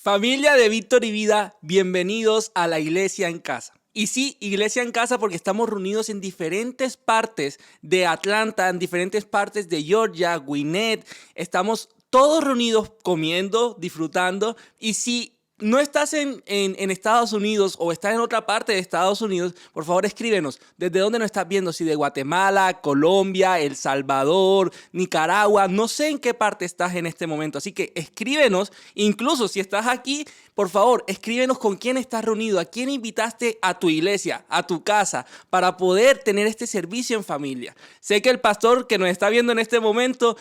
Familia de Víctor y Vida, bienvenidos a la Iglesia en Casa. Y sí, Iglesia en Casa porque estamos reunidos en diferentes partes de Atlanta, en diferentes partes de Georgia, Gwinnett. Estamos todos reunidos comiendo, disfrutando. Y si no estás en Estados Unidos o estás en otra parte de Estados Unidos, por favor escríbenos. ¿Desde dónde nos estás viendo? Si de Guatemala, Colombia, El Salvador, Nicaragua. No sé en qué parte estás en este momento. Así que escríbenos. Incluso si estás aquí, por favor, escríbenos con quién estás reunido, a quién invitaste a tu iglesia, a tu casa, para poder tener este servicio en familia. Sé que el pastor que nos está viendo en este momento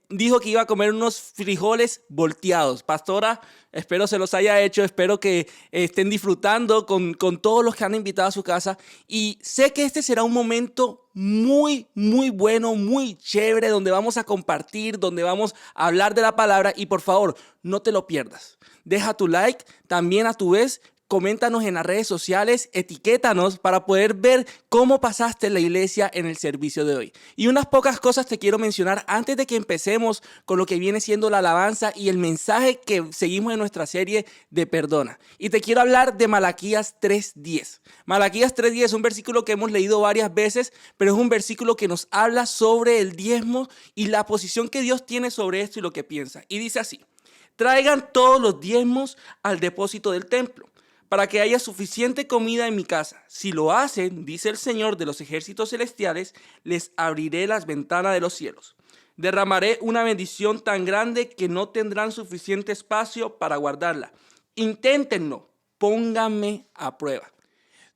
dijo que iba a comer unos frijoles volteados. Pastora, espero se los haya hecho, espero que estén disfrutando con todos los que han invitado a su casa. Y sé que este será un momento muy bueno, muy chévere, donde vamos a compartir, donde vamos a hablar de la palabra. Y por favor, no te lo pierdas. Deja tu like, también a tu vez, coméntanos en las redes sociales, etiquétanos para poder ver cómo pasaste la iglesia en el servicio de hoy. Y unas pocas cosas te quiero mencionar antes de que empecemos con lo que viene siendo la alabanza y el mensaje que seguimos en nuestra serie de Perdona. Y te quiero hablar de Malaquías 3:10. Malaquías 3:10 es un versículo que hemos leído varias veces, pero es un versículo que nos habla sobre el diezmo y la posición que Dios tiene sobre esto y lo que piensa. Y dice así: traigan todos los diezmos al depósito del templo, para que haya suficiente comida en mi casa. Si lo hacen, dice el Señor de los ejércitos celestiales, les abriré las ventanas de los cielos. Derramaré una bendición tan grande que no tendrán suficiente espacio para guardarla. Inténtenlo, pónganme a prueba.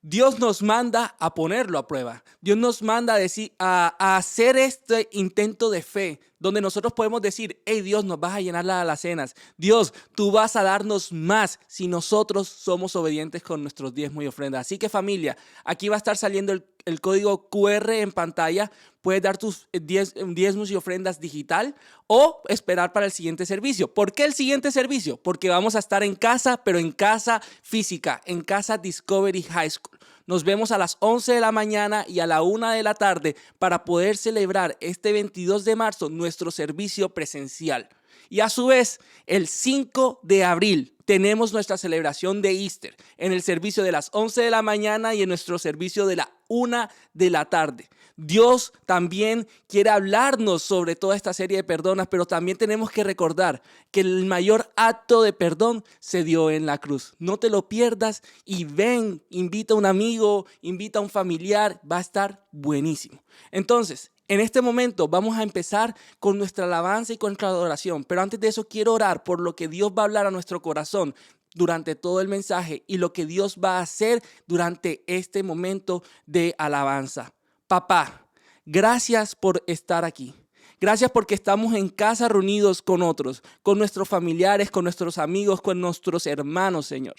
Dios nos manda a ponerlo a prueba. Dios nos manda a hacer este intento de fe, donde nosotros podemos decir: hey Dios, nos vas a llenar las alacenas. Dios, tú vas a darnos más si nosotros somos obedientes con nuestros diezmos y ofrendas. Así que familia, aquí va a estar saliendo el código QR en pantalla. Puedes dar tus diezmos y ofrendas digital o esperar para el siguiente servicio. ¿Por qué el siguiente servicio? Porque vamos a estar en casa, pero en casa física, en casa Discovery High School. Nos vemos a las 11 de la mañana y a la 1 de la tarde para poder celebrar este 22 de marzo nuestro servicio presencial. Y a su vez, el 5 de abril tenemos nuestra celebración de Easter en el servicio de las 11 de la mañana y en nuestro servicio de la 1 de la tarde. Dios también quiere hablarnos sobre toda esta serie de perdonas, pero también tenemos que recordar que el mayor acto de perdón se dio en la cruz. No te lo pierdas y ven, invita a un amigo, invita a un familiar, va a estar buenísimo. Entonces, en este momento vamos a empezar con nuestra alabanza y con nuestra adoración, pero antes de eso quiero orar por lo que Dios va a hablar a nuestro corazón durante todo el mensaje y lo que Dios va a hacer durante este momento de alabanza. Papá, gracias por estar aquí. Gracias porque estamos en casa reunidos con otros, con nuestros familiares, con nuestros amigos, con nuestros hermanos, Señor.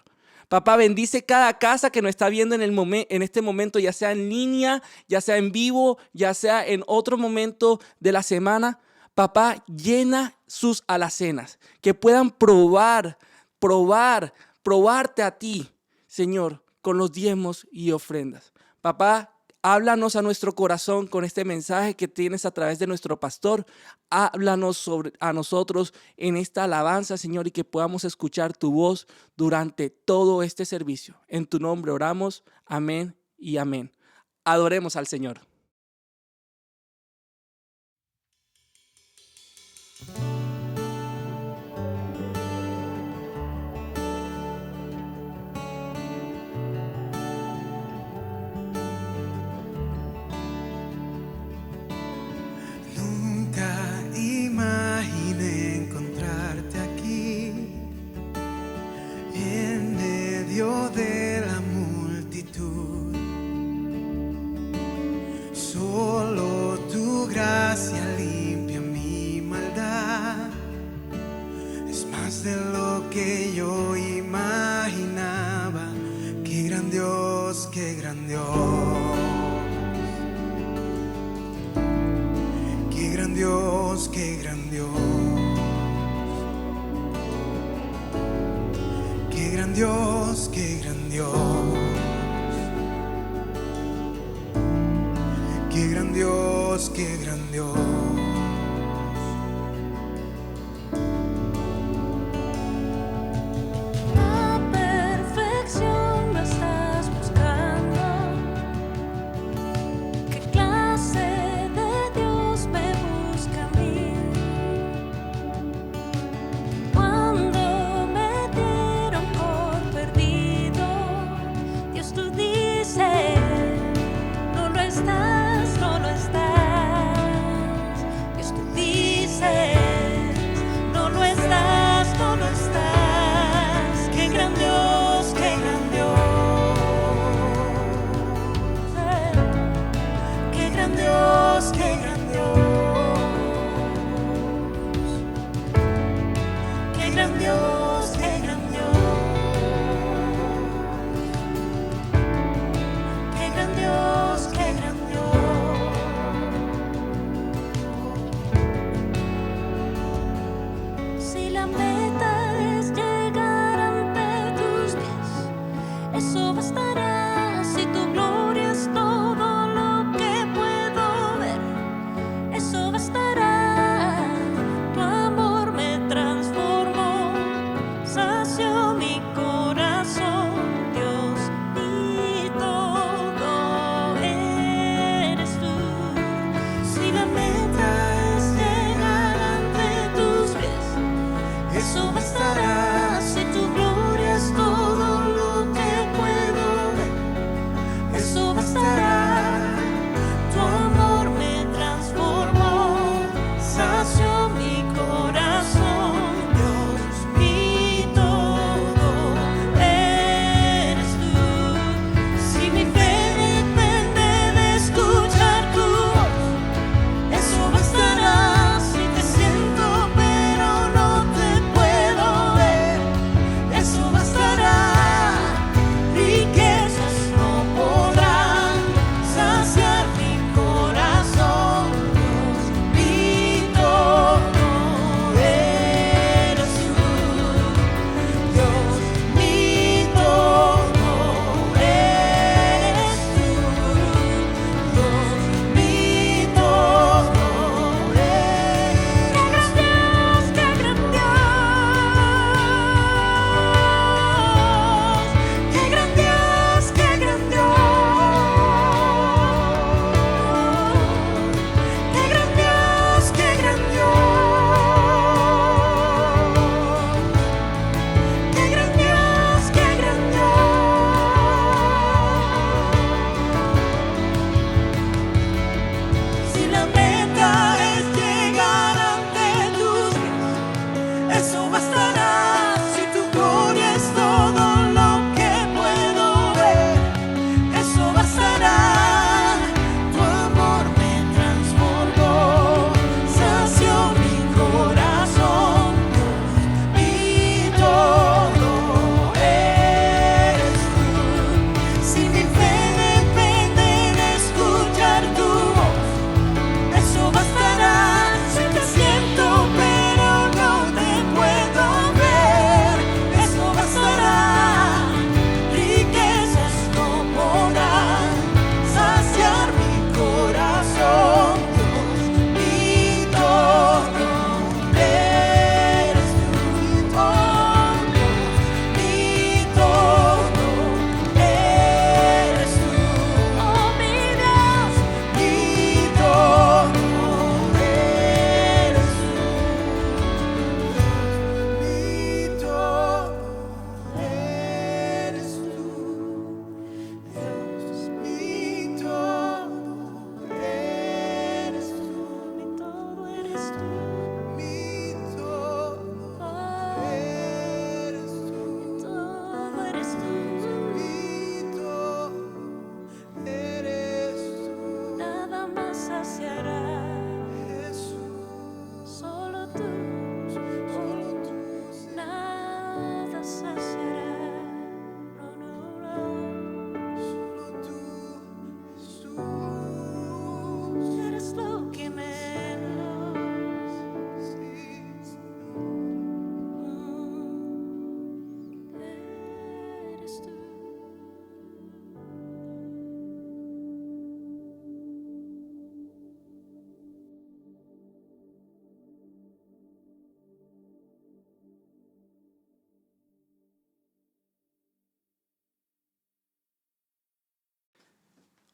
Papá, bendice cada casa que nos está viendo en este momento, ya sea en línea, ya sea en vivo, ya sea en otro momento de la semana. Papá, llena sus alacenas, que puedan probarte a ti, Señor, con los diezmos y ofrendas. Papá, háblanos a nuestro corazón con este mensaje que tienes a través de nuestro pastor. Háblanos a nosotros en esta alabanza, Señor, y que podamos escuchar tu voz durante todo este servicio. En tu nombre oramos. Amén y amén. Adoremos al Señor. De la multitud, solo tu gracia limpia mi maldad. Es más de lo que yo imaginaba. Qué gran Dios, qué gran Dios. Qué gran Dios, qué gran Dios. Qué gran Dios, qué gran Dios. Qué gran Dios, qué gran Dios.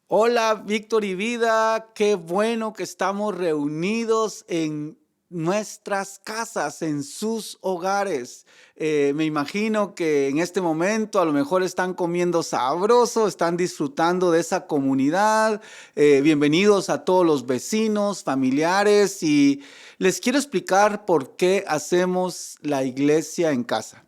Hola, Víctor y Vida, qué bueno que estamos reunidos en nuestras casas, en sus hogares. Me imagino que en este momento a lo mejor están comiendo sabroso, están disfrutando de esa comunidad. Bienvenidos a todos los vecinos, familiares, y les quiero explicar por qué hacemos la iglesia en casa.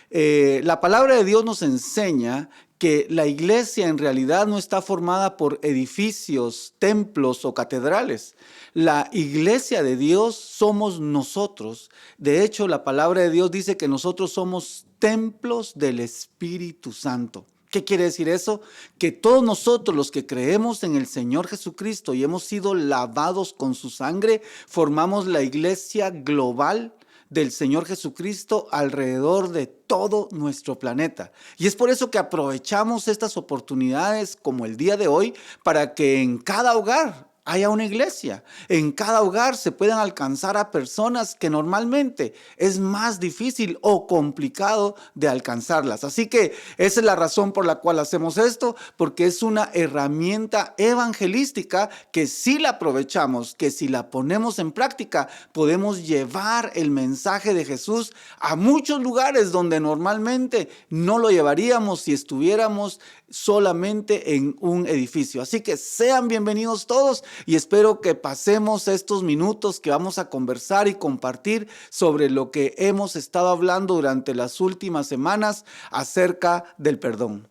La palabra de Dios nos enseña que la iglesia en realidad no está formada por edificios, templos o catedrales. La iglesia de Dios somos nosotros. De hecho, la palabra de Dios dice que nosotros somos templos del Espíritu Santo. ¿Qué quiere decir eso? Que todos nosotros los que creemos en el Señor Jesucristo y hemos sido lavados con su sangre, formamos la iglesia global del Señor Jesucristo alrededor de todo nuestro planeta. Y es por eso que aprovechamos estas oportunidades como el día de hoy para que en cada hogar haya una iglesia. En cada hogar se puedan alcanzar a personas que normalmente es más difícil o complicado de alcanzarlas. Así que esa es la razón por la cual hacemos esto, porque es una herramienta evangelística que si la aprovechamos, que si la ponemos en práctica, podemos llevar el mensaje de Jesús a muchos lugares donde normalmente no lo llevaríamos si estuviéramos solamente en un edificio. Así que sean bienvenidos todos y espero que pasemos estos minutos que vamos a conversar y compartir sobre lo que hemos estado hablando durante las últimas semanas acerca del perdón.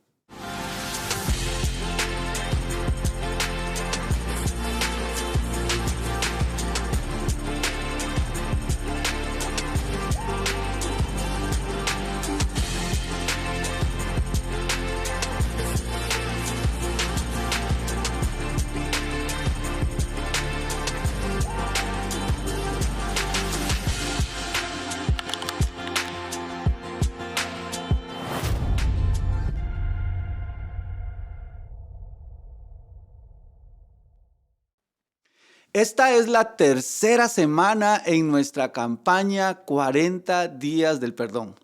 Esta es la tercera semana en nuestra campaña 40 días del perdón.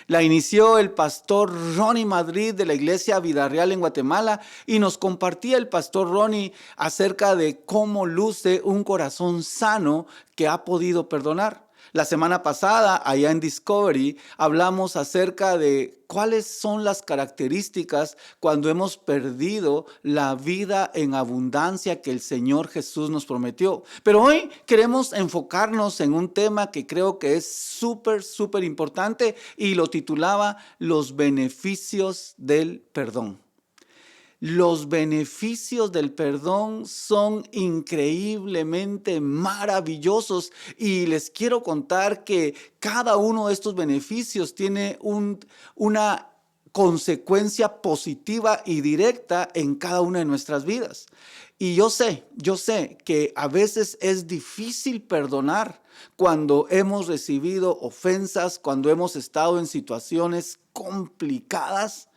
La inició el pastor Ronnie Madrid de la iglesia Vida Real en Guatemala y nos compartía el pastor Ronnie acerca de cómo luce un corazón sano que ha podido perdonar. La semana pasada, allá en Discovery, hablamos acerca de cuáles son las características cuando hemos perdido la vida en abundancia que el Señor Jesús nos prometió. Pero hoy queremos enfocarnos en un tema que creo que es súper importante y lo titulaba Los beneficios del perdón. Los beneficios del perdón son increíblemente maravillosos y les quiero contar que cada uno de estos beneficios tiene una consecuencia positiva y directa en cada una de nuestras vidas. Y yo sé que a veces es difícil perdonar cuando hemos recibido ofensas, cuando hemos estado en situaciones complicadas,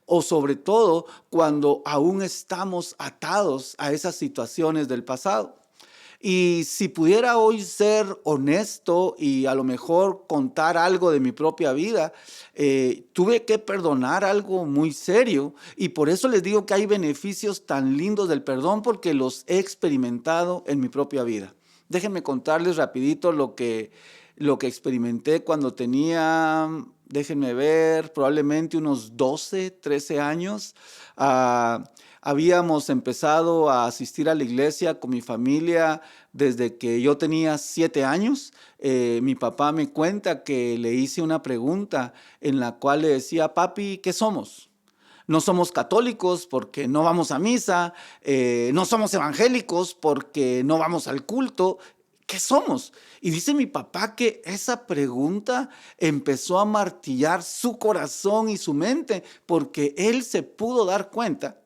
o sobre todo cuando aún estamos atados a esas situaciones del pasado. Y si pudiera hoy ser honesto y a lo mejor contar algo de mi propia vida, tuve que perdonar algo muy serio y por eso les digo que hay beneficios tan lindos del perdón porque los he experimentado en mi propia vida. Déjenme contarles rapidito lo que experimenté cuando tenía, déjenme ver, probablemente unos 12, 13 años. Habíamos empezado a asistir a la iglesia con mi familia desde que yo tenía 7 años. Mi papá me cuenta que le hice una pregunta en la cual le decía, papi, ¿qué somos? No somos católicos porque no vamos a misa, no somos evangélicos porque no vamos al culto. ¿Qué somos? Y dice mi papá que esa pregunta empezó a martillar su corazón y su mente porque él se pudo dar cuenta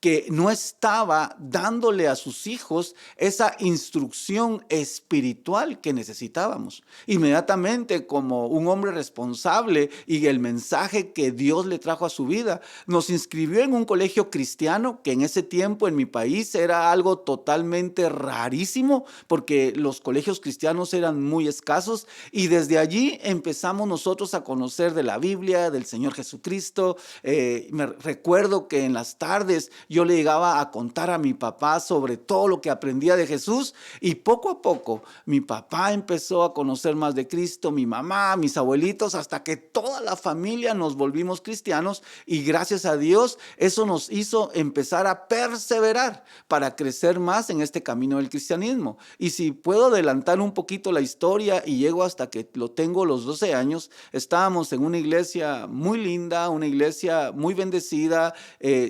que no estaba dándole a sus hijos esa instrucción espiritual que necesitábamos. Inmediatamente, como un hombre responsable y el mensaje que Dios le trajo a su vida, nos inscribió en un colegio cristiano que en ese tiempo en mi país era algo totalmente rarísimo porque los colegios cristianos eran muy escasos y desde allí empezamos nosotros a conocer de la Biblia, del Señor Jesucristo. Me recuerdo que en las tardes Entonces yo le llegaba a contar a mi papá sobre todo lo que aprendía de Jesús y poco a poco mi papá empezó a conocer más de Cristo, mi mamá, mis abuelitos, hasta que toda la familia nos volvimos cristianos y gracias a Dios eso nos hizo empezar a perseverar para crecer más en este camino del cristianismo. Y si puedo adelantar un poquito la historia y llego hasta que lo tengo los 12 años, estábamos en una iglesia muy linda, una iglesia muy bendecida,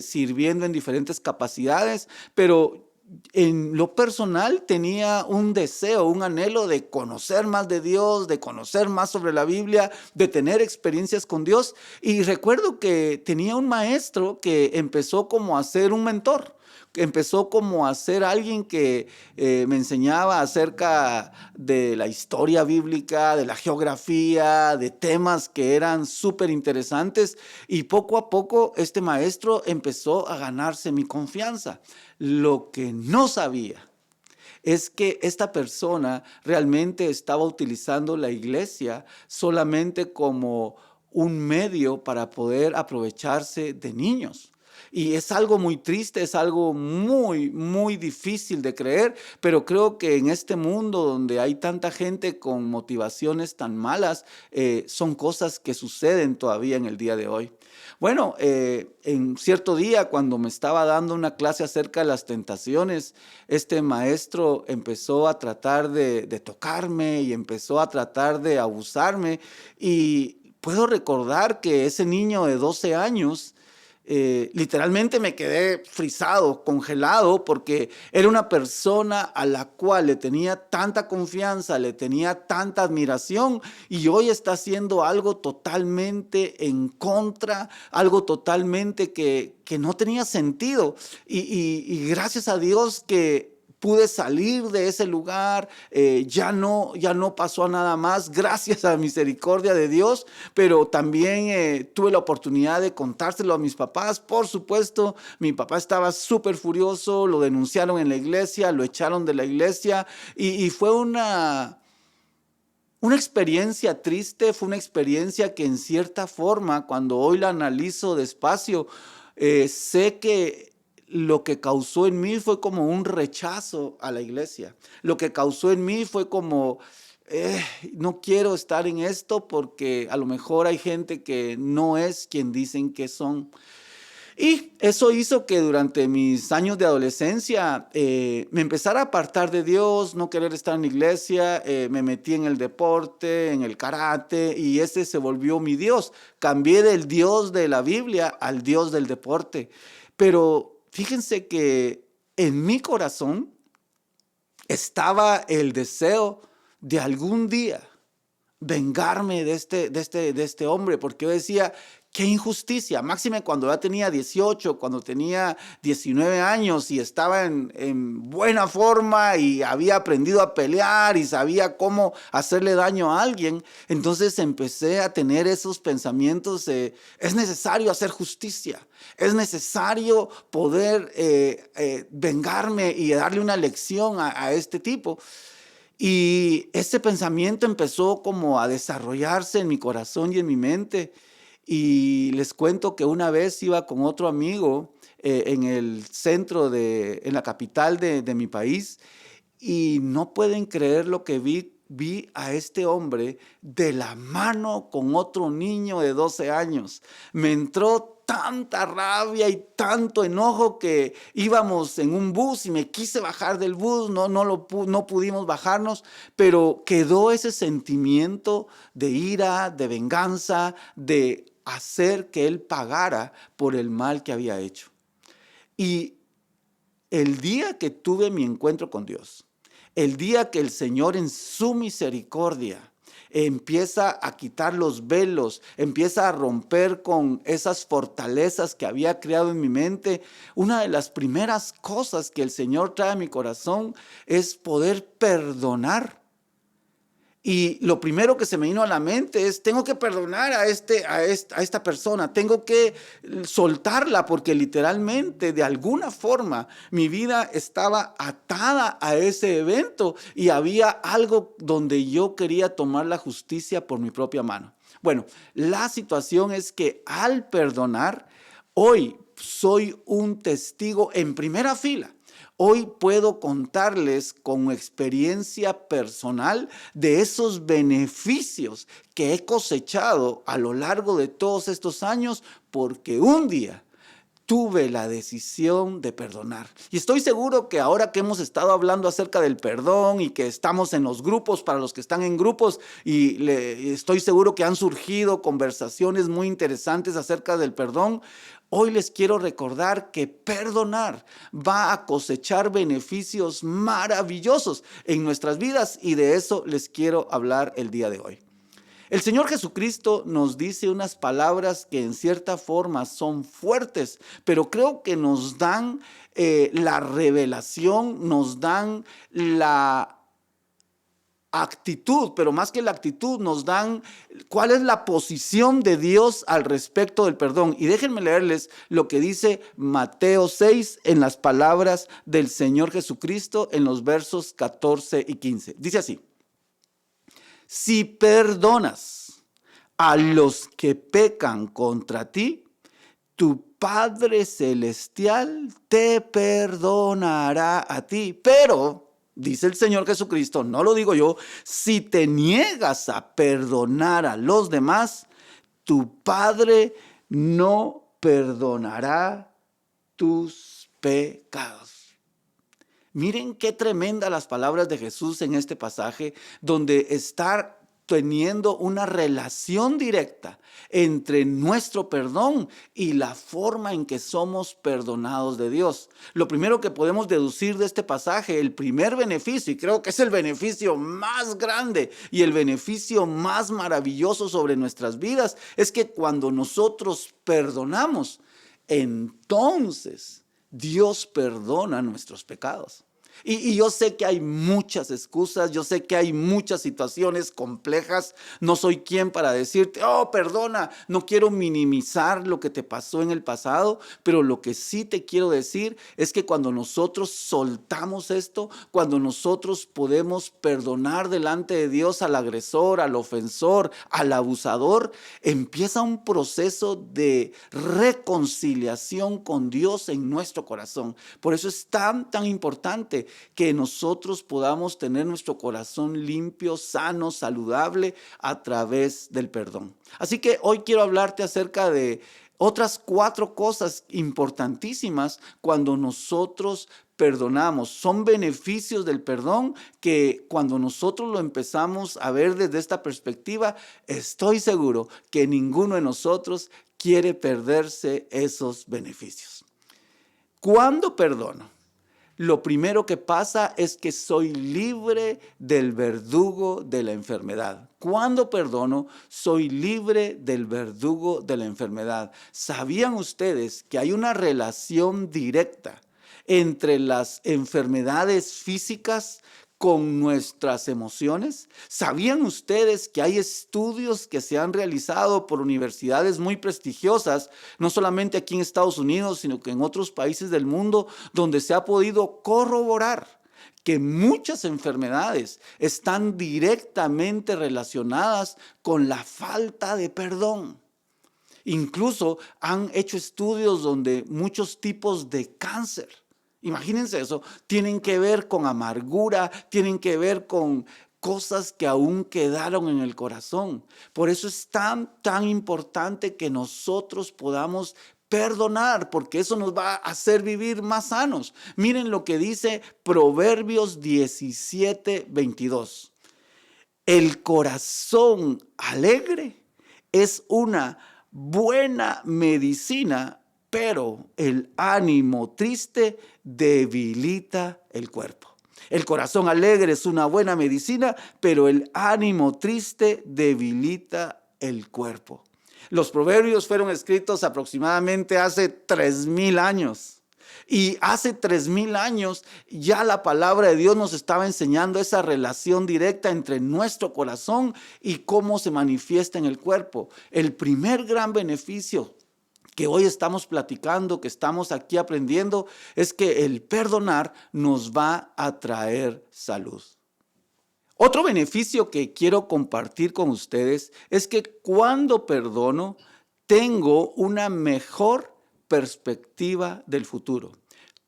sirviendo en diferentes capacidades, pero en lo personal tenía un deseo, un anhelo de conocer más de Dios, de conocer más sobre la Biblia, de tener experiencias con Dios. Y recuerdo que tenía un maestro que empezó como a ser un mentor. Empezó como a ser alguien que me enseñaba acerca de la historia bíblica, de la geografía, de temas que eran súper interesantes. Y poco a poco este maestro empezó a ganarse mi confianza. Lo que no sabía es que esta persona realmente estaba utilizando la iglesia solamente como un medio para poder aprovecharse de niños. Y es algo muy triste, es algo muy, muy difícil de creer, pero creo que en este mundo donde hay tanta gente con motivaciones tan malas, son cosas que suceden todavía en el día de hoy. Bueno, en cierto día cuando me estaba dando una clase acerca de las tentaciones, este maestro empezó a tratar de tocarme y empezó a tratar de abusarme y puedo recordar que ese niño de 12 años literalmente me quedé frisado, congelado, porque era una persona a la cual le tenía tanta confianza, le tenía tanta admiración y hoy está haciendo algo totalmente en contra, algo totalmente que no tenía sentido. Y gracias a Dios que pude salir de ese lugar, ya no pasó a nada más, gracias a la misericordia de Dios, pero también tuve la oportunidad de contárselo a mis papás. Por supuesto, mi papá estaba súper furioso, lo denunciaron en la iglesia, lo echaron de la iglesia y fue una experiencia triste, fue una experiencia que en cierta forma, cuando hoy la analizo despacio, sé que lo que causó en mí fue como un rechazo a la iglesia. Lo que causó en mí fue como, no quiero estar en esto porque a lo mejor hay gente que no es quien dicen que son. Y eso hizo que durante mis años de adolescencia me empezara a apartar de Dios, no querer estar en la iglesia, me metí en el deporte, en el karate y ese se volvió mi Dios. Cambié del Dios de la Biblia al Dios del deporte. Pero fíjense que en mi corazón estaba el deseo de algún día vengarme de este hombre, porque yo decía, qué injusticia, máxime cuando ya tenía 18, cuando tenía 19 años y estaba en buena forma y había aprendido a pelear y sabía cómo hacerle daño a alguien. Entonces empecé a tener esos pensamientos de, es necesario hacer justicia, es necesario poder vengarme y darle una lección a este tipo. Y ese pensamiento empezó como a desarrollarse en mi corazón y en mi mente. Y les cuento que una vez iba con otro amigo en el centro, en la capital de mi país, y no pueden creer lo que vi a este hombre de la mano con otro niño de 12 años. Me entró tanta rabia y tanto enojo que íbamos en un bus y me quise bajar del bus, no pudimos bajarnos, pero quedó ese sentimiento de ira, de venganza, de hacer que él pagara por el mal que había hecho. Y el día que tuve mi encuentro con Dios, el día que el Señor en su misericordia empieza a quitar los velos, empieza a romper con esas fortalezas que había creado en mi mente, una de las primeras cosas que el Señor trae a mi corazón es poder perdonar. Y lo primero que se me vino a la mente es, tengo que perdonar a esta persona, tengo que soltarla porque literalmente de alguna forma mi vida estaba atada a ese evento y había algo donde yo quería tomar la justicia por mi propia mano. Bueno, la situación es que al perdonar, hoy soy un testigo en primera fila. Hoy puedo contarles con experiencia personal de esos beneficios que he cosechado a lo largo de todos estos años, porque un día tuve la decisión de perdonar. Y estoy seguro que ahora que hemos estado hablando acerca del perdón y que estamos en los grupos, para los que están en grupos, estoy seguro que han surgido conversaciones muy interesantes acerca del perdón. Hoy les quiero recordar que perdonar va a cosechar beneficios maravillosos en nuestras vidas, y de eso les quiero hablar el día de hoy. El Señor Jesucristo nos dice unas palabras que en cierta forma son fuertes, pero creo que nos dan la revelación, nos dan la actitud, pero más que la actitud, nos dan cuál es la posición de Dios al respecto del perdón. Y déjenme leerles lo que dice Mateo 6 en las palabras del Señor Jesucristo en los versos 14 y 15. Dice así: si perdonas a los que pecan contra ti, tu Padre Celestial te perdonará a ti. Pero, dice el Señor Jesucristo, no lo digo yo, si te niegas a perdonar a los demás, tu Padre no perdonará tus pecados. Miren qué tremendas las palabras de Jesús en este pasaje, donde está teniendo una relación directa entre nuestro perdón y la forma en que somos perdonados de Dios. Lo primero que podemos deducir de este pasaje, el primer beneficio, y creo que es el beneficio más grande y el beneficio más maravilloso sobre nuestras vidas, es que cuando nosotros perdonamos, entonces Dios perdona nuestros pecados. Y yo sé que hay muchas excusas, yo sé que hay muchas situaciones complejas. No soy quien para decirte, oh, perdona, no quiero minimizar lo que te pasó en el pasado, pero lo que sí te quiero decir es que cuando nosotros soltamos esto, cuando nosotros podemos perdonar delante de Dios al agresor, al ofensor, al abusador, empieza un proceso de reconciliación con Dios en nuestro corazón. Por eso es tan importante que nosotros podamos tener nuestro corazón limpio, sano, saludable a través del perdón. Así que hoy quiero hablarte acerca de otras 4 cosas importantísimas cuando nosotros perdonamos. Son beneficios del perdón que cuando nosotros lo empezamos a ver desde esta perspectiva, estoy seguro que ninguno de nosotros quiere perderse esos beneficios. ¿Cuándo perdono? Lo primero que pasa es que soy libre del verdugo de la enfermedad. Cuando perdono, soy libre del verdugo de la enfermedad. ¿Sabían ustedes que hay una relación directa entre las enfermedades físicas con nuestras emociones? ¿Sabían ustedes que hay estudios que se han realizado por universidades muy prestigiosas, no solamente aquí en Estados Unidos, sino que en otros países del mundo, donde se ha podido corroborar que muchas enfermedades están directamente relacionadas con la falta de perdón? Incluso han hecho estudios donde muchos tipos de cáncer, imagínense eso, tienen que ver con amargura, tienen que ver con cosas que aún quedaron en el corazón. Por eso es tan importante que nosotros podamos perdonar, porque eso nos va a hacer vivir más sanos. Miren lo que dice Proverbios 17:22. El corazón alegre es una buena medicina, pero el ánimo triste debilita el cuerpo. El corazón alegre es una buena medicina, pero el ánimo triste debilita el cuerpo. Los proverbios fueron escritos aproximadamente hace 3000 años. Y hace 3000 años ya la palabra de Dios nos estaba enseñando esa relación directa entre nuestro corazón y cómo se manifiesta en el cuerpo. El primer gran beneficio que hoy estamos platicando, que estamos aquí aprendiendo, es que el perdonar nos va a traer salud. Otro beneficio que quiero compartir con ustedes es que cuando perdono, tengo una mejor perspectiva del futuro.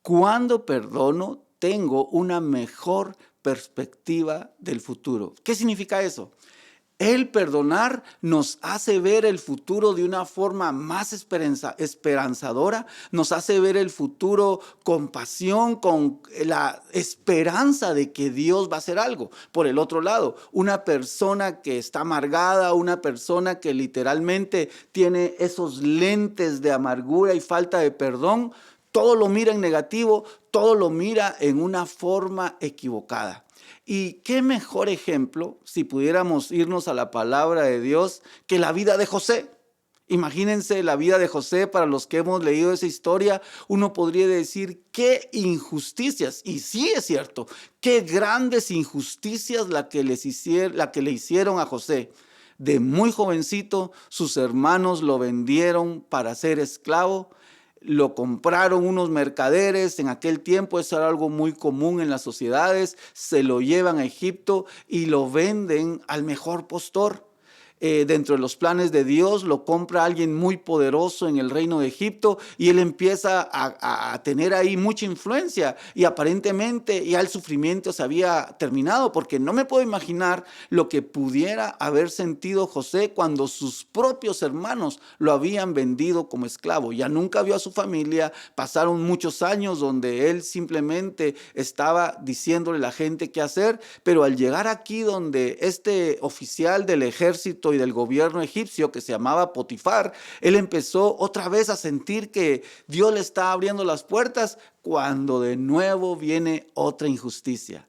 Cuando perdono, tengo una mejor perspectiva del futuro. ¿Qué significa eso? El perdonar nos hace ver el futuro de una forma más esperanzadora, nos hace ver el futuro con pasión, con la esperanza de que Dios va a hacer algo. Por el otro lado, una persona que está amargada, una persona que literalmente tiene esos lentes de amargura y falta de perdón, todo lo mira en negativo, todo lo mira en una forma equivocada. Y qué mejor ejemplo, si pudiéramos irnos a la palabra de Dios, que la vida de José. Imagínense la vida de José. Para los que hemos leído esa historia, uno podría decir qué injusticias, y sí es cierto, qué grandes injusticias la que le hicieron a José. De muy jovencito, sus hermanos lo vendieron para ser esclavo. Lo compraron unos mercaderes, en aquel tiempo eso era algo muy común en las sociedades, se lo llevan a Egipto y lo venden al mejor postor. Dentro de los planes de Dios lo compra alguien muy poderoso en el reino de Egipto y él empieza a tener ahí mucha influencia y aparentemente ya el sufrimiento se había terminado, porque no me puedo imaginar lo que pudiera haber sentido José cuando sus propios hermanos lo habían vendido como esclavo. Ya nunca vio a su familia, pasaron muchos años donde él simplemente estaba diciéndole a la gente qué hacer, pero al llegar aquí donde este oficial del ejército y del gobierno egipcio que se llamaba Potifar, él empezó otra vez a sentir que Dios le está abriendo las puertas cuando de nuevo viene otra injusticia.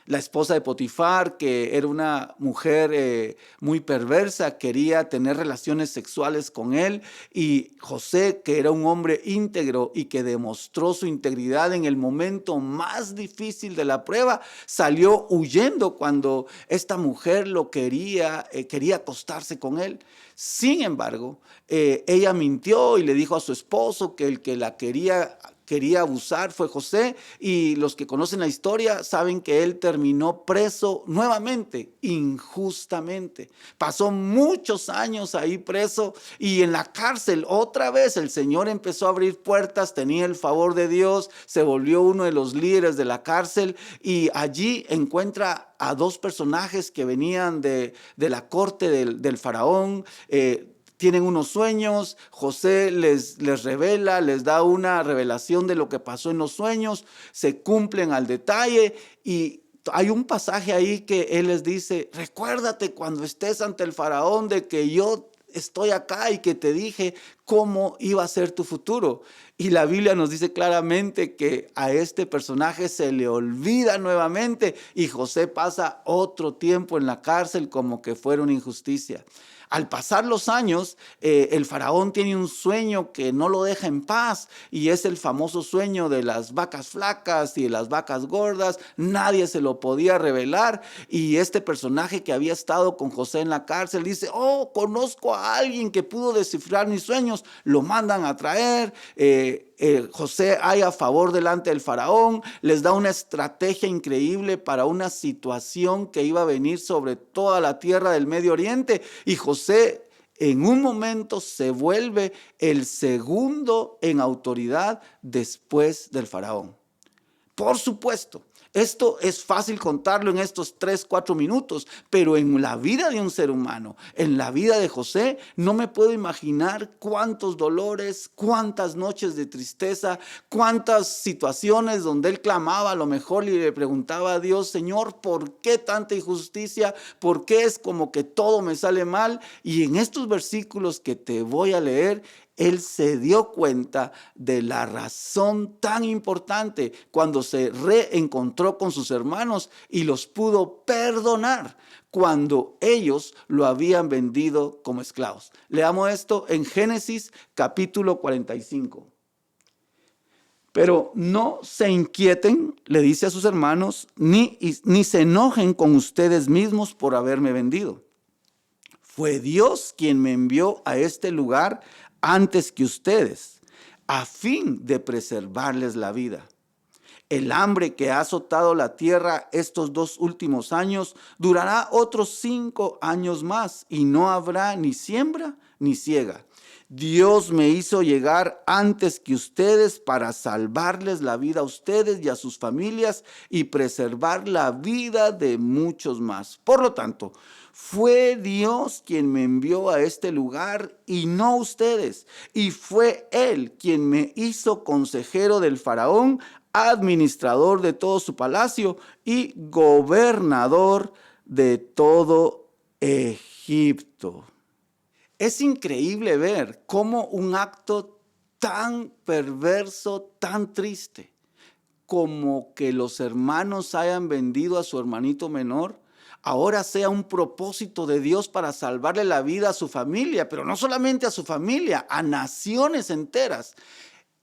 La esposa de Potifar, que era una mujer muy perversa, quería tener relaciones sexuales con él, y José, que era un hombre íntegro y que demostró su integridad en el momento más difícil de la prueba, salió huyendo cuando esta mujer lo quería acostarse con él. Sin embargo, ella mintió y le dijo a su esposo que el que la quería abusar fue José, y los que conocen la historia saben que él terminó preso nuevamente, injustamente. Pasó muchos años ahí preso y en la cárcel otra vez el Señor empezó a abrir puertas, tenía el favor de Dios, se volvió uno de los líderes de la cárcel y allí encuentra a dos personajes que venían de la corte del faraón. Tienen unos sueños, José les revela, les da una revelación de lo que pasó en los sueños, se cumplen al detalle y hay un pasaje ahí que él les dice: recuérdate cuando estés ante el faraón de que yo estoy acá y que te dije cómo iba a ser tu futuro. Y la Biblia nos dice claramente que a este personaje se le olvida nuevamente y José pasa otro tiempo en la cárcel como que fuera una injusticia. Al pasar los años, el faraón tiene un sueño que no lo deja en paz y es el famoso sueño de las vacas flacas y de las vacas gordas. Nadie se lo podía revelar y este personaje que había estado con José en la cárcel dice: oh, conozco a alguien que pudo descifrar mis sueños. Lo mandan a traer. José hay a favor delante del faraón, les da una estrategia increíble para una situación que iba a venir sobre toda la tierra del Medio Oriente, y José en un momento se vuelve el segundo en autoridad después del faraón. Por supuesto, esto es fácil contarlo en estos 3-4 minutos, pero en la vida de un ser humano, en la vida de José, no me puedo imaginar cuántos dolores, cuántas noches de tristeza, cuántas situaciones donde él clamaba a lo mejor y le preguntaba a Dios: Señor, ¿por qué tanta injusticia? ¿Por qué es como que todo me sale mal? Y en estos versículos que te voy a leer, él se dio cuenta de la razón tan importante cuando se reencontró con sus hermanos y los pudo perdonar cuando ellos lo habían vendido como esclavos. Leamos esto en Génesis capítulo 45. Pero no se inquieten, le dice a sus hermanos, ni se enojen con ustedes mismos por haberme vendido. Fue Dios quien me envió a este lugar antes que ustedes, a fin de preservarles la vida. El hambre que ha azotado la tierra estos 2 últimos años durará otros 5 años más, y no habrá ni siembra ni ciega. Dios me hizo llegar antes que ustedes para salvarles la vida a ustedes y a sus familias y preservar la vida de muchos más. Por lo tanto, fue Dios quien me envió a este lugar y no ustedes. Y fue Él quien me hizo consejero del faraón, administrador de todo su palacio y gobernador de todo Egipto. Es increíble ver cómo un acto tan perverso, tan triste, como que los hermanos hayan vendido a su hermanito menor, ahora sea un propósito de Dios para salvarle la vida a su familia, pero no solamente a su familia, a naciones enteras.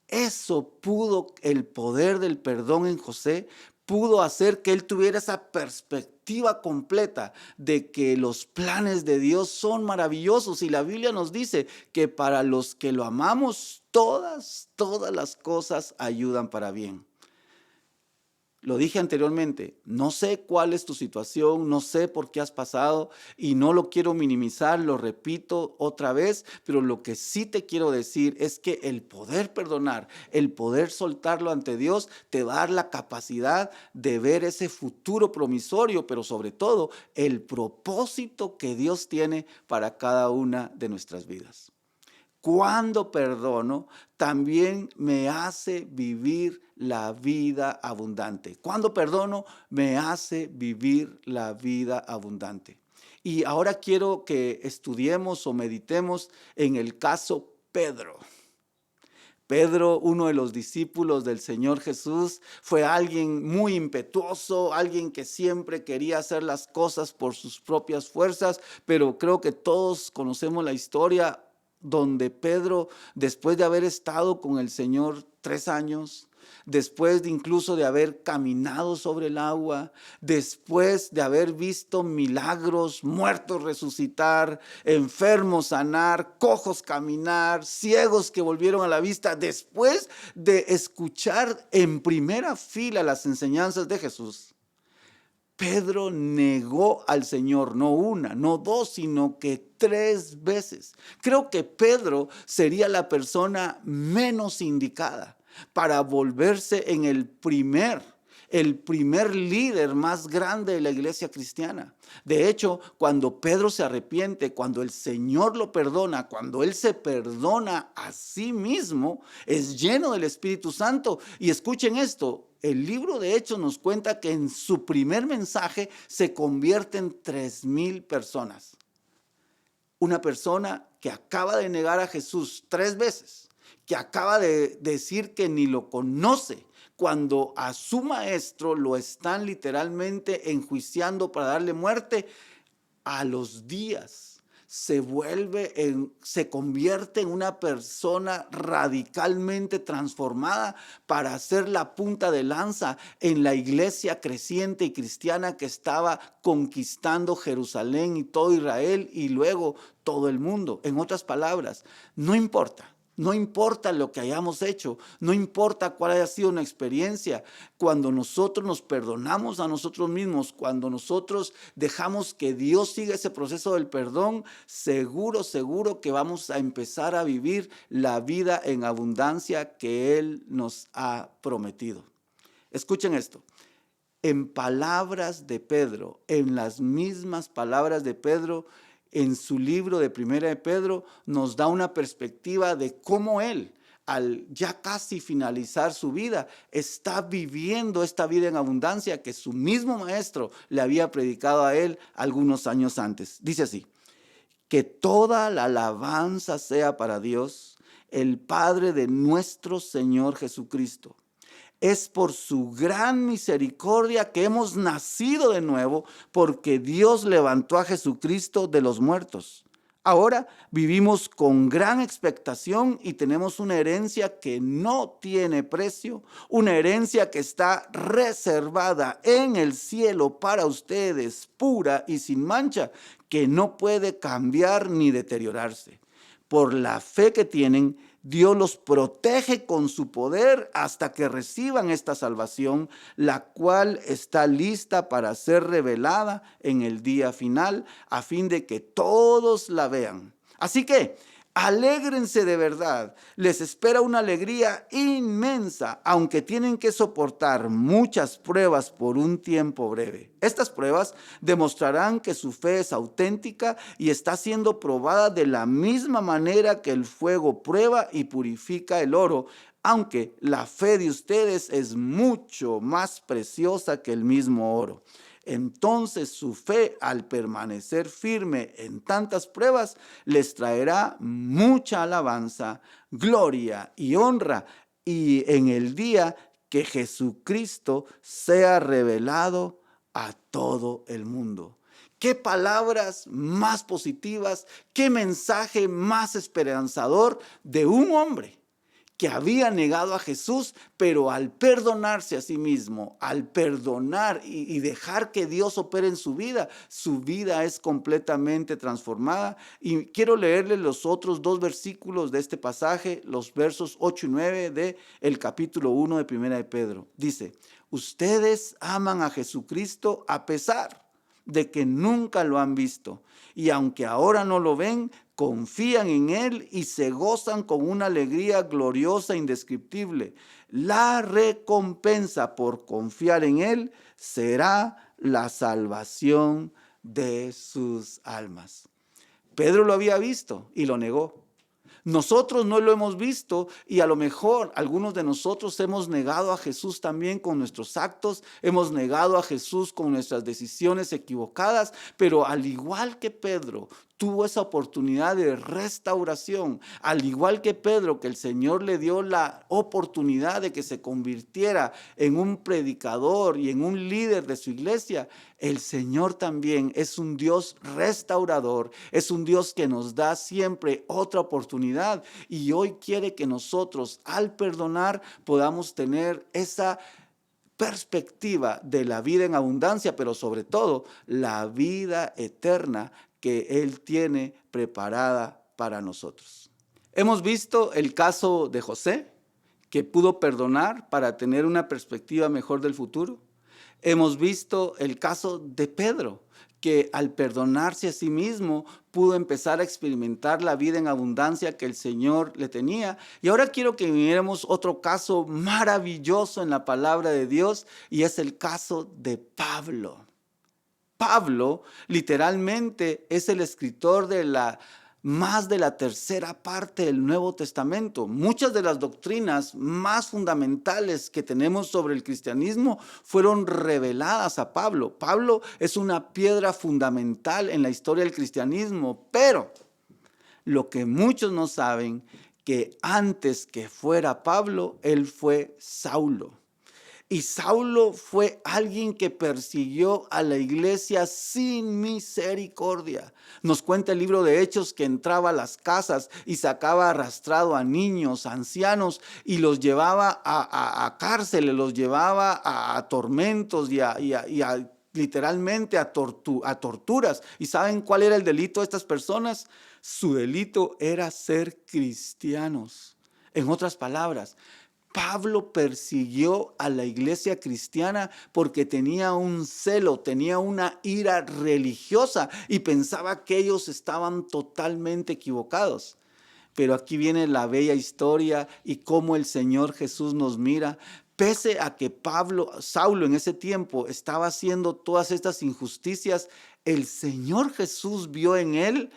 Eso pudo, el poder del perdón en José, pudo hacer que él tuviera esa perspectiva completa de que los planes de Dios son maravillosos. Y la Biblia nos dice que para los que lo amamos, todas las cosas ayudan para bien. Lo dije anteriormente, no sé cuál es tu situación, no sé por qué has pasado y no lo quiero minimizar, lo repito otra vez, pero lo que sí te quiero decir es que el poder perdonar, el poder soltarlo ante Dios te va a dar la capacidad de ver ese futuro promisorio, pero sobre todo el propósito que Dios tiene para cada una de nuestras vidas. Cuando perdono, también me hace vivir la vida abundante. Cuando perdono, me hace vivir la vida abundante. Y ahora quiero que estudiemos o meditemos en el caso Pedro. Pedro, uno de los discípulos del Señor Jesús, fue alguien muy impetuoso, alguien que siempre quería hacer las cosas por sus propias fuerzas, pero creo que todos conocemos la historia donde Pedro, después de haber estado con el Señor 3 años, después de incluso de haber caminado sobre el agua, después de haber visto milagros, muertos resucitar, enfermos sanar, cojos caminar, ciegos que volvieron a la vista, después de escuchar en primera fila las enseñanzas de Jesús, Pedro negó al Señor, no una, no dos, sino que 3 veces. Creo que Pedro sería la persona menos indicada para volverse en el primer líder más grande de la iglesia cristiana. De hecho, cuando Pedro se arrepiente, cuando el Señor lo perdona, cuando él se perdona a sí mismo, es lleno del Espíritu Santo. Y escuchen esto, el libro de Hechos nos cuenta que en su primer mensaje se convierten 3,000 personas. Una persona que acaba de negar a Jesús 3 veces, que acaba de decir que ni lo conoce, cuando a su maestro lo están literalmente enjuiciando para darle muerte, a los días se convierte en una persona radicalmente transformada para ser la punta de lanza en la iglesia creciente y cristiana que estaba conquistando Jerusalén y todo Israel y luego todo el mundo. En otras palabras, no importa. No importa lo que hayamos hecho, no importa cuál haya sido una experiencia, cuando nosotros nos perdonamos a nosotros mismos, cuando nosotros dejamos que Dios siga ese proceso del perdón, seguro que vamos a empezar a vivir la vida en abundancia que Él nos ha prometido. Escuchen esto. En palabras de Pedro, en las mismas palabras de Pedro, en su libro de Primera de Pedro, nos da una perspectiva de cómo él, al ya casi finalizar su vida, está viviendo esta vida en abundancia que su mismo maestro le había predicado a él algunos años antes. Dice así: que toda la alabanza sea para Dios, el Padre de nuestro Señor Jesucristo. Es por su gran misericordia que hemos nacido de nuevo, porque Dios levantó a Jesucristo de los muertos. Ahora vivimos con gran expectación y tenemos una herencia que no tiene precio, una herencia que está reservada en el cielo para ustedes, pura y sin mancha, que no puede cambiar ni deteriorarse. Por la fe que tienen, Dios los protege con su poder hasta que reciban esta salvación, la cual está lista para ser revelada en el día final, a fin de que todos la vean. Así que alégrense de verdad, les espera una alegría inmensa, aunque tienen que soportar muchas pruebas por un tiempo breve. Estas pruebas demostrarán que su fe es auténtica y está siendo probada de la misma manera que el fuego prueba y purifica el oro, aunque la fe de ustedes es mucho más preciosa que el mismo oro. Entonces su fe, al permanecer firme en tantas pruebas, les traerá mucha alabanza, gloria y honra, y en el día que Jesucristo sea revelado a todo el mundo. Qué palabras más positivas, qué mensaje más esperanzador de un hombre que había negado a Jesús, pero al perdonarse a sí mismo, al perdonar y dejar que Dios opere en su vida es completamente transformada. Y quiero leerles los otros dos versículos de este pasaje, los versos 8 y 9 del capítulo 1 de Primera de Pedro. Dice, ustedes aman a Jesucristo a pesar de que nunca lo han visto, y aunque ahora no lo ven, confían en Él y se gozan con una alegría gloriosa e indescriptible. La recompensa por confiar en Él será la salvación de sus almas. Pedro lo había visto y lo negó. Nosotros no lo hemos visto y a lo mejor algunos de nosotros hemos negado a Jesús también con nuestros actos, hemos negado a Jesús con nuestras decisiones equivocadas, pero al igual que Pedro tuvo esa oportunidad de restauración, al igual que Pedro, que el Señor le dio la oportunidad de que se convirtiera en un predicador y en un líder de su iglesia, el Señor también es un Dios restaurador, es un Dios que nos da siempre otra oportunidad y hoy quiere que nosotros al perdonar podamos tener esa perspectiva de la vida en abundancia, pero sobre todo la vida eterna que Él tiene preparada para nosotros. Hemos visto el caso de José, que pudo perdonar para tener una perspectiva mejor del futuro. Hemos visto el caso de Pedro, que al perdonarse a sí mismo pudo empezar a experimentar la vida en abundancia que el Señor le tenía. Y ahora quiero que miremos otro caso maravilloso en la palabra de Dios, y es el caso de Pablo. Pablo literalmente es el escritor de más de la tercera parte del Nuevo Testamento. Muchas de las doctrinas más fundamentales que tenemos sobre el cristianismo fueron reveladas a Pablo. Pablo es una piedra fundamental en la historia del cristianismo, pero lo que muchos no saben, que antes que fuera Pablo, él fue Saulo. Y Saulo fue alguien que persiguió a la iglesia sin misericordia. Nos cuenta el libro de Hechos que entraba a las casas y sacaba arrastrado a niños, ancianos, y los llevaba a cárceles, los llevaba a tormentos y literalmente a torturas. ¿Y saben cuál era el delito de estas personas? Su delito era ser cristianos. En otras palabras, Pablo persiguió a la iglesia cristiana porque tenía un celo, tenía una ira religiosa y pensaba que ellos estaban totalmente equivocados. Pero aquí viene la bella historia y cómo el Señor Jesús nos mira. Pese a que Saulo en ese tiempo estaba haciendo todas estas injusticias, el Señor Jesús vio en él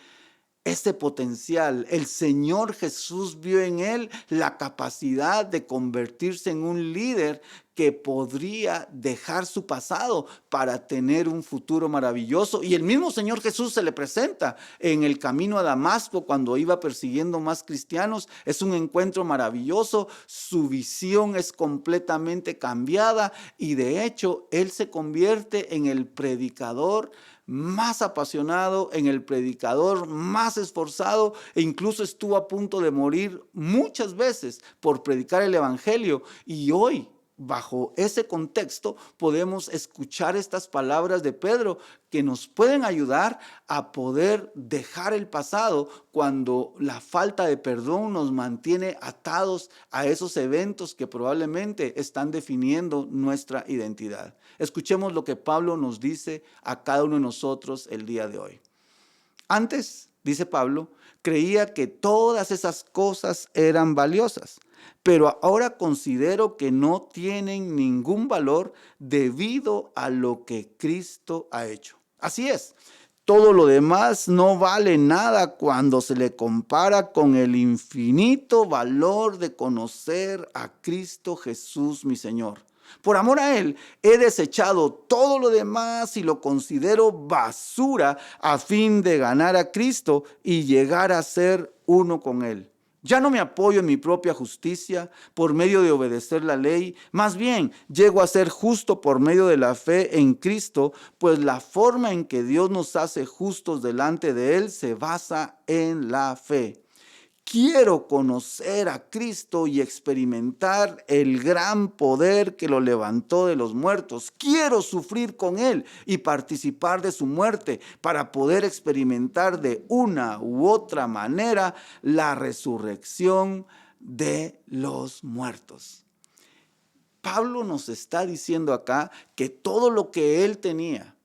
este potencial. El Señor Jesús vio en él la capacidad de convertirse en un líder que podría dejar su pasado para tener un futuro maravilloso. Y el mismo Señor Jesús se le presenta en el camino a Damasco cuando iba persiguiendo más cristianos. Es un encuentro maravilloso. Su visión es completamente cambiada y de hecho él se convierte en el predicador más apasionado, en el predicador más esforzado, e incluso estuvo a punto de morir muchas veces por predicar el evangelio. Y hoy, bajo ese contexto, podemos escuchar estas palabras de Pedro que nos pueden ayudar a poder dejar el pasado cuando la falta de perdón nos mantiene atados a esos eventos que probablemente están definiendo nuestra identidad. Escuchemos lo que Pablo nos dice a cada uno de nosotros el día de hoy. Antes, dice Pablo, Creía que todas esas cosas eran valiosas, pero ahora considero que no tienen ningún valor debido a lo que Cristo ha hecho. Así es. Todo lo demás no vale nada cuando se le compara con el infinito valor de conocer a Cristo Jesús, mi Señor. Por amor a Él, he desechado todo lo demás y lo considero basura a fin de ganar a Cristo y llegar a ser uno con Él. Ya no me apoyo en mi propia justicia por medio de obedecer la ley, más bien llego a ser justo por medio de la fe en Cristo, pues la forma en que Dios nos hace justos delante de Él se basa en la fe. Quiero conocer a Cristo y experimentar el gran poder que lo levantó de los muertos. Quiero sufrir con Él y participar de su muerte para poder experimentar de una u otra manera la resurrección de los muertos. Pablo nos está diciendo acá que todo lo que él tenía,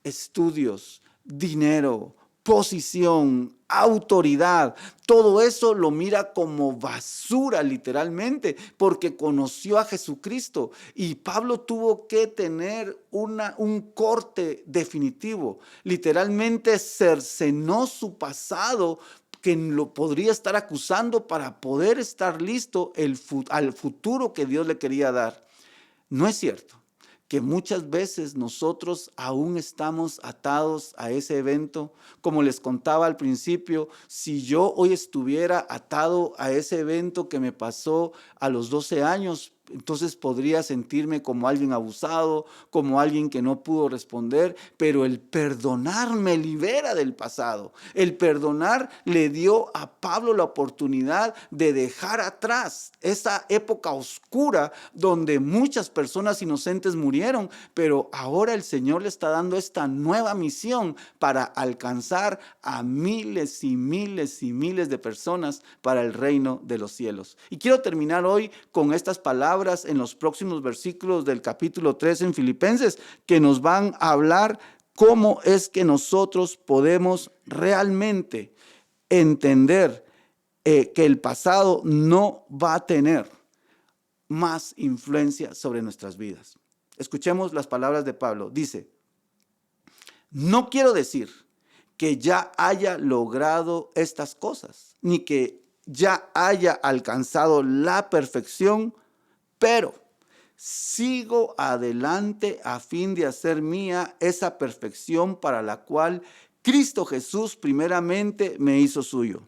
estudios, dinero, posición, autoridad, todo eso lo mira como basura literalmente, porque conoció a Jesucristo y Pablo tuvo que tener un corte definitivo. Literalmente cercenó su pasado que lo podría estar acusando para poder estar listo al futuro que Dios le quería dar. No es cierto que muchas veces nosotros aún estamos atados a ese evento. Como les contaba al principio, si yo hoy estuviera atado a ese evento que me pasó a los 12 años, entonces podría sentirme como alguien abusado, como alguien que no pudo responder, pero el perdonar me libera del pasado. El perdonar le dio a Pablo la oportunidad de dejar atrás esa época oscura donde muchas personas inocentes murieron, pero ahora el Señor le está dando esta nueva misión para alcanzar a miles y miles y miles de personas para el reino de los cielos. Y quiero terminar hoy con estas palabras en los próximos versículos del capítulo 3 en Filipenses, que nos van a hablar cómo es que nosotros podemos realmente entender que el pasado no va a tener más influencia sobre nuestras vidas. Escuchemos las palabras de Pablo. Dice: no quiero decir que ya haya logrado estas cosas, ni que ya haya alcanzado la perfección, pero sigo adelante a fin de hacer mía esa perfección para la cual Cristo Jesús primeramente me hizo suyo.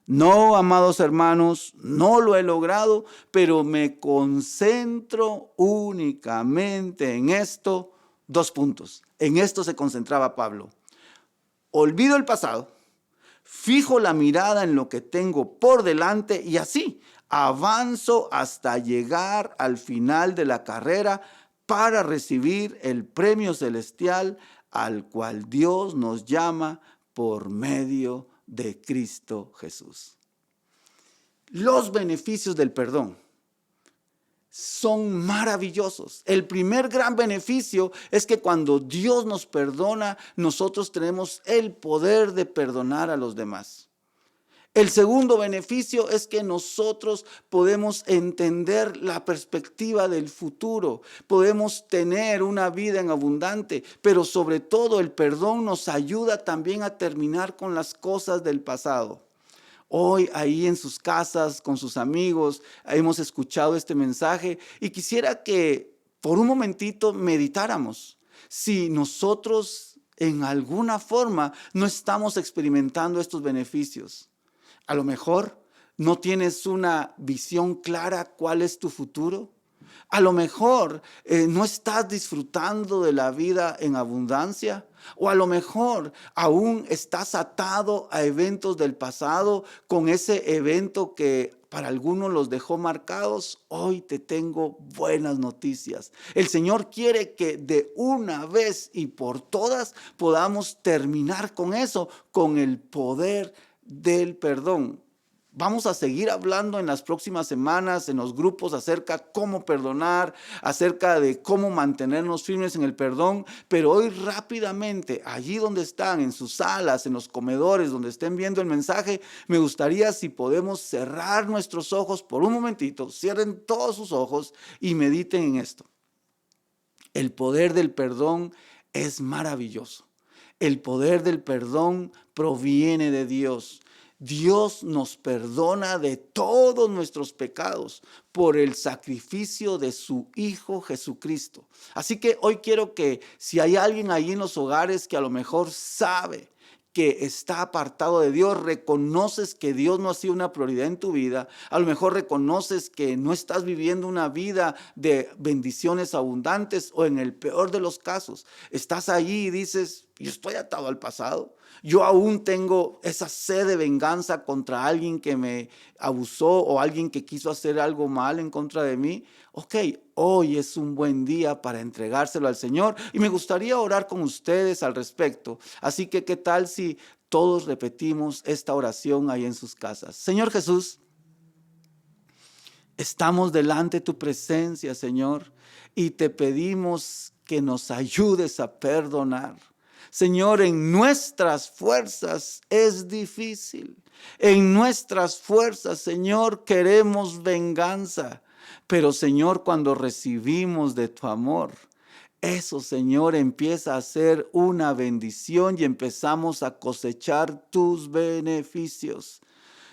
No, amados hermanos, no lo he logrado, pero me concentro únicamente en esto. 2 puntos. En esto se concentraba Pablo. Olvido el pasado, fijo la mirada en lo que tengo por delante y así avanzo hasta llegar al final de la carrera para recibir el premio celestial al cual Dios nos llama por medio de Cristo Jesús. Los beneficios del perdón son maravillosos. El primer gran beneficio es que cuando Dios nos perdona, nosotros tenemos el poder de perdonar a los demás. El segundo beneficio es que nosotros podemos entender la perspectiva del futuro, podemos tener una vida en abundante, pero sobre todo el perdón nos ayuda también a terminar con las cosas del pasado. Hoy ahí en sus casas, con sus amigos, hemos escuchado este mensaje y quisiera que por un momentito meditáramos si nosotros en alguna forma no estamos experimentando estos beneficios. A lo mejor no tienes una visión clara cuál es tu futuro. A lo mejor no estás disfrutando de la vida en abundancia. O a lo mejor aún estás atado a eventos del pasado con ese evento que para algunos los dejó marcados. Hoy te tengo buenas noticias. El Señor quiere que de una vez y por todas podamos terminar con eso, con el poder del perdón. Vamos a seguir hablando en las próximas semanas en los grupos acerca de cómo perdonar, acerca de cómo mantenernos firmes en el perdón. Pero hoy rápidamente, allí donde están, en sus salas, en los comedores, donde estén viendo el mensaje, me gustaría si podemos cerrar nuestros ojos por un momentito, cierren todos sus ojos y mediten en esto. El poder del perdón es maravilloso. El poder del perdón proviene de Dios. Dios nos perdona de todos nuestros pecados por el sacrificio de su Hijo Jesucristo. Así que hoy quiero que si hay alguien ahí en los hogares que a lo mejor sabe que está apartado de Dios, reconoces que Dios no ha sido una prioridad en tu vida, a lo mejor reconoces que no estás viviendo una vida de bendiciones abundantes, o en el peor de los casos, estás allí y dices, yo estoy atado al pasado, yo aún tengo esa sed de venganza contra alguien que me abusó o alguien que quiso hacer algo mal en contra de mí. Ok, hoy es un buen día para entregárselo al Señor y me gustaría orar con ustedes al respecto. Así que, ¿qué tal si todos repetimos esta oración ahí en sus casas? Señor Jesús, estamos delante de tu presencia, Señor, y te pedimos que nos ayudes a perdonar. Señor, en nuestras fuerzas es difícil. En nuestras fuerzas, Señor, queremos venganza. Pero, Señor, cuando recibimos de tu amor, eso, Señor, empieza a ser una bendición y empezamos a cosechar tus beneficios.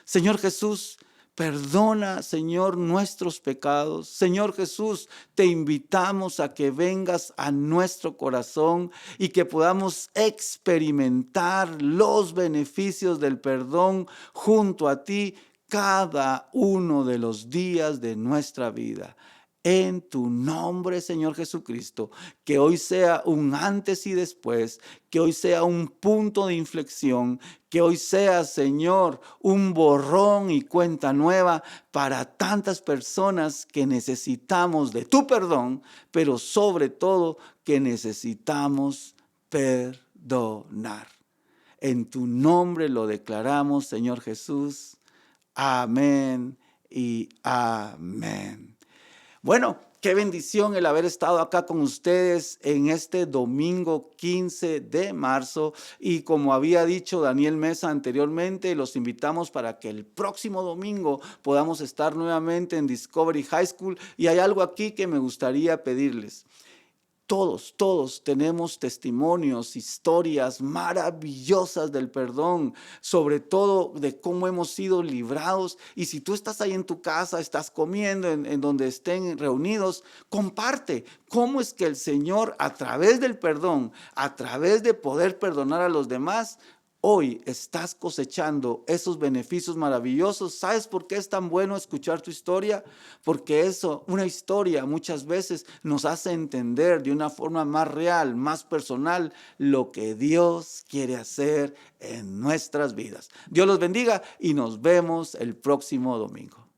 Señor Jesús, perdona, Señor, nuestros pecados. Señor Jesús, te invitamos a que vengas a nuestro corazón y que podamos experimentar los beneficios del perdón junto a ti cada uno de los días de nuestra vida. En tu nombre, Señor Jesucristo, que hoy sea un antes y después, que hoy sea un punto de inflexión, que hoy sea, Señor, un borrón y cuenta nueva para tantas personas que necesitamos de tu perdón, pero sobre todo que necesitamos perdonar. En tu nombre lo declaramos, Señor Jesús. Amén y amén. Bueno, qué bendición el haber estado acá con ustedes en este domingo 15 de marzo. Y como había dicho Daniel Mesa anteriormente, los invitamos para que el próximo domingo podamos estar nuevamente en Discovery High School. Y hay algo aquí que me gustaría pedirles. Todos tenemos testimonios, historias maravillosas del perdón, sobre todo de cómo hemos sido librados. Y si tú estás ahí en tu casa, estás comiendo, en donde estén reunidos, comparte cómo es que el Señor, a través del perdón, a través de poder perdonar a los demás, hoy estás cosechando esos beneficios maravillosos. ¿Sabes por qué es tan bueno escuchar tu historia? Porque una historia muchas veces nos hace entender de una forma más real, más personal, lo que Dios quiere hacer en nuestras vidas. Dios los bendiga y nos vemos el próximo domingo.